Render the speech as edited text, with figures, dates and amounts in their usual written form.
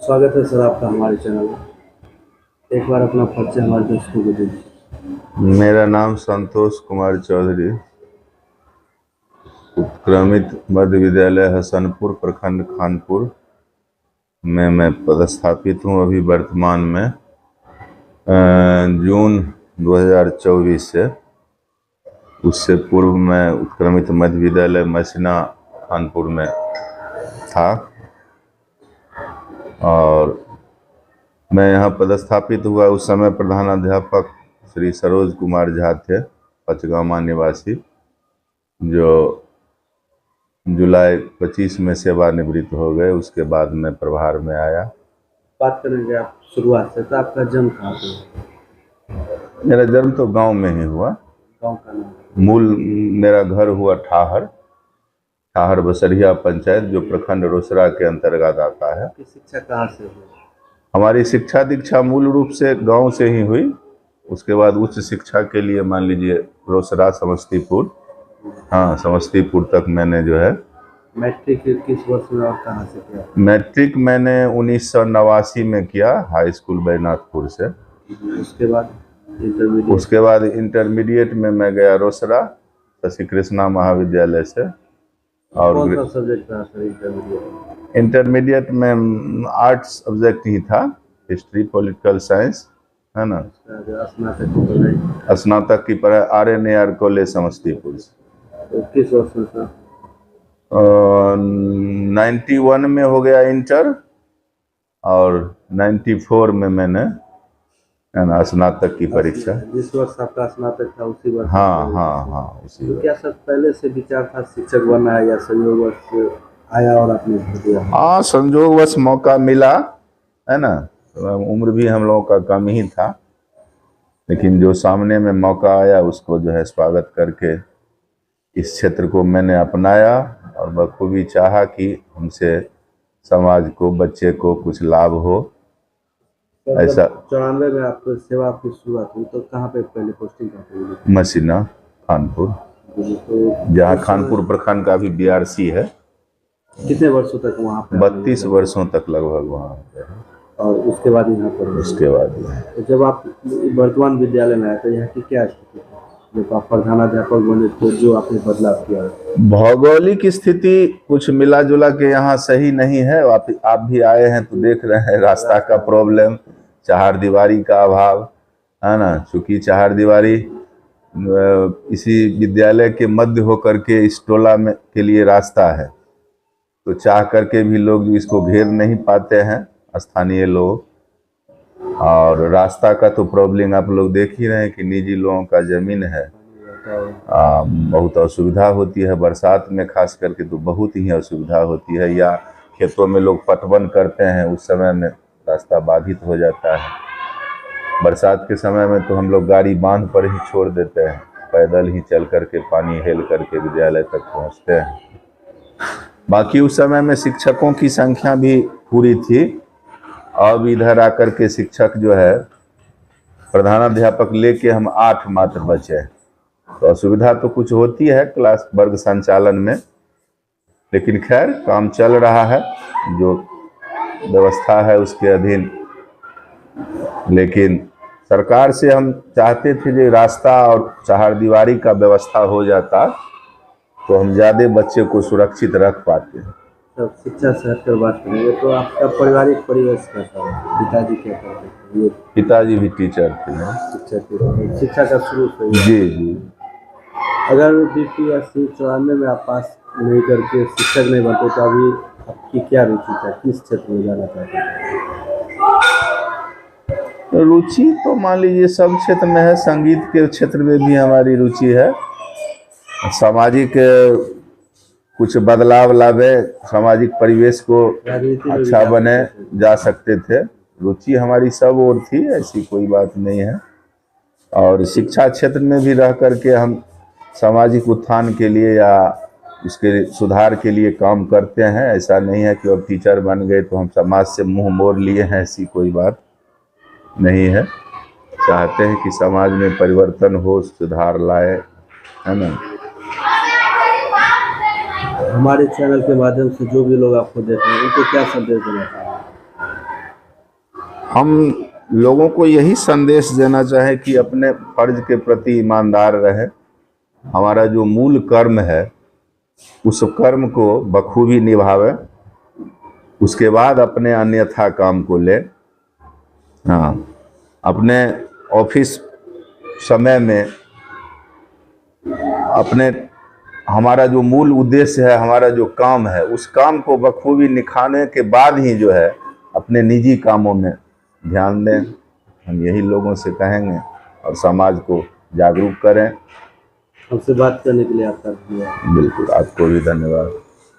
स्वागत है सर आपका हमारे चैनल में। एक बार अपना परिचय हमारे दोस्तों को दीजिए। मेरा नाम संतोष कुमार चौधरी, उत्क्रमित मध्य विद्यालय हसनपुर प्रखंड खानपुर में मैं पदस्थापित हूँ। अभी वर्तमान में जून 2024 से। उससे पूर्व मैं उत्क्रमित मध्य विद्यालय मसीना खानपुर में था और मैं यहाँ पदस्थापित हुआ। उस समय प्रधानाध्यापक श्री सरोज कुमार झा थे, पचगामा निवासी, जो जुलाई 25 में सेवानिवृत्त हो गए। उसके बाद मैं प्रभार में आया। बात करेंगे आप शुरुआत से, तो आपका जन्म कहाँ पे? मेरा जन्म तो गांव में ही हुआ। गांव का नाम? मूल मेरा घर हुआ ठाहर बसरिया पंचायत, जो प्रखंड रोसड़ा के अंतर्गत आता है। आपकी शिक्षा कहाँ से हुई? हमारी शिक्षा दीक्षा मूल रूप से गांव से ही हुई। उसके बाद उच्च शिक्षा के लिए मान लीजिए रोसड़ा, समस्तीपुर, हाँ समस्तीपुर तक मैंने जो है। मैट्रिक किस वर्ष में और कहाँ से किया? मैट्रिक मैंने 1989 में किया, हाई स्कूल बैजनाथपुर से। उसके बाद इंटरमीडिएट में मैं गया रोसड़ा शशि कृष्णा महाविद्यालय से। और कौन सा सब्जेक्ट था सर इंटरमीडिएट? इंटरमीडिएट में आर्ट्स सब्जेक्ट ही था, हिस्ट्री, पॉलिटिकल साइंस, है ना। स्नातक की पढ़ाई RNAR कॉलेज समस्तीपुर से। तो किस वर्ष में सर? 91 में हो गया इंटर, और 94 में मैंने स्नातक की परीक्षा। जिस वर्ष आपका स्नातक था उसी वर्ष? हाँ उसी तो वर्ष। क्या सर पहले से विचार था शिक्षक बनना है, या संयोगवश आया और आपने भर दिया? हाँ, संयोगवश मौका मिला, है ना। उम्र भी हम लोगों का कम ही था, लेकिन जो सामने में मौका आया उसको जो है स्वागत करके इस क्षेत्र को मैंने अपनाया और बखूबी चाहा कि हमसे समाज को, बच्चे को कुछ लाभ हो। ऐसा 94 में आपको सेवा आपकी शुरुआत हुई, तो कहाँ पे पहले पोस्टिंग कहाँ हुई? मसीना खानपुर, तो जहाँ खानपुर प्रखंड का भी BRC है। कितने वर्षों तक वहाँ पे? 32 वर्षों तक लगभग वहाँ पे। और उसके बाद यहाँ पर? उसके बाद तो जब आप वर्तमान विद्यालय में आए तो यहाँ की क्या स्थिति थी? जब आप प्रधानाध्यापक बने तो जो आपने बदलाव किया? भौगोलिक स्थिति कुछ मिला जुला के यहाँ सही नहीं है। आप भी आए हैं तो देख रहे हैं, रास्ता का प्रॉब्लम, चहारदीवारी का अभाव, है ना। चूँकि चहारदीवारी इसी विद्यालय के मध्य होकर के इस टोला में के लिए रास्ता है, तो चाह करके भी लोग इसको घेर नहीं पाते हैं, स्थानीय लोग। और रास्ता का तो प्रॉब्लम आप लोग देख ही रहे हैं कि निजी लोगों का जमीन है। बहुत असुविधा होती है बरसात में, खास करके तो बहुत ही असुविधा होती है। या खेतों में लोग पटवन करते हैं, उस समय में रास्ता बाधित हो जाता है। बरसात के समय में तो हम लोग गाड़ी बांध पर ही छोड़ देते हैं, पैदल ही चल करके पानी हेल करके विद्यालय तक पहुंचते हैं। बाकी उस समय में शिक्षकों की संख्या भी पूरी थी। अब इधर आकर के शिक्षक जो है, प्रधानाध्यापक लेके हम 8 मात्र बचे। तो असुविधा तो कुछ होती है क्लास वर्ग संचालन में, लेकिन खैर काम चल रहा है, जो व्यवस्था है उसके अधीन। लेकिन सरकार से हम चाहते थे कि रास्ता और चहारदीवारी का व्यवस्था हो जाता तो हम ज़्यादा बच्चे को सुरक्षित रख पाते हैं। तब शिक्षा से हटकर बात करेंगे तो आपका पारिवारिक परिवेश कैसा है? पिताजी क्या करते हैं? पिताजी भी टीचर थे। शिक्षा का शुरू से? जी। अगर BPSC 94 में आप पास नहीं करके शिक्षक नहीं बनते तो अभी आपकी क्या रुचि था? किस क्षेत्र में जाना चाहते थे? रुचि तो मान लीजिए सब क्षेत्र में है। संगीत के क्षेत्र में भी हमारी रुचि है। सामाजिक कुछ बदलाव लावे, सामाजिक परिवेश को अच्छा बने जा सकते थे। रुचि हमारी सब ओर थी, ऐसी कोई बात नहीं है। और शिक्षा क्षेत्र में भी रह करके हम सामाजिक उत्थान के लिए या उसके सुधार के लिए काम करते हैं। ऐसा नहीं है कि अब टीचर बन गए तो हम समाज से मुंह मोड़ लिए हैं, ऐसी कोई बात नहीं है। चाहते हैं कि समाज में परिवर्तन हो, सुधार लाए, है ना। हमारे चैनल के माध्यम से जो भी लोग आपको देख रहे हैं उनको क्या संदेश देना चाहेंगे? हम लोगों को यही संदेश देना चाहे कि अपने फर्ज के प्रति ईमानदार रहे। हमारा जो मूल कर्म है उस कर्म को बखूबी निभावे, उसके बाद अपने अन्यथा काम को ले। हाँ, अपने ऑफिस समय में अपने हमारा जो मूल उद्देश्य है, हमारा जो काम है, उस काम को बखूबी निभाने के बाद ही जो है अपने निजी कामों में ध्यान दें। हम यही लोगों से कहेंगे और समाज को जागरूक करें। हमसे बात करने के लिए आपका धन्यवाद। बिल्कुल, आपको भी धन्यवाद।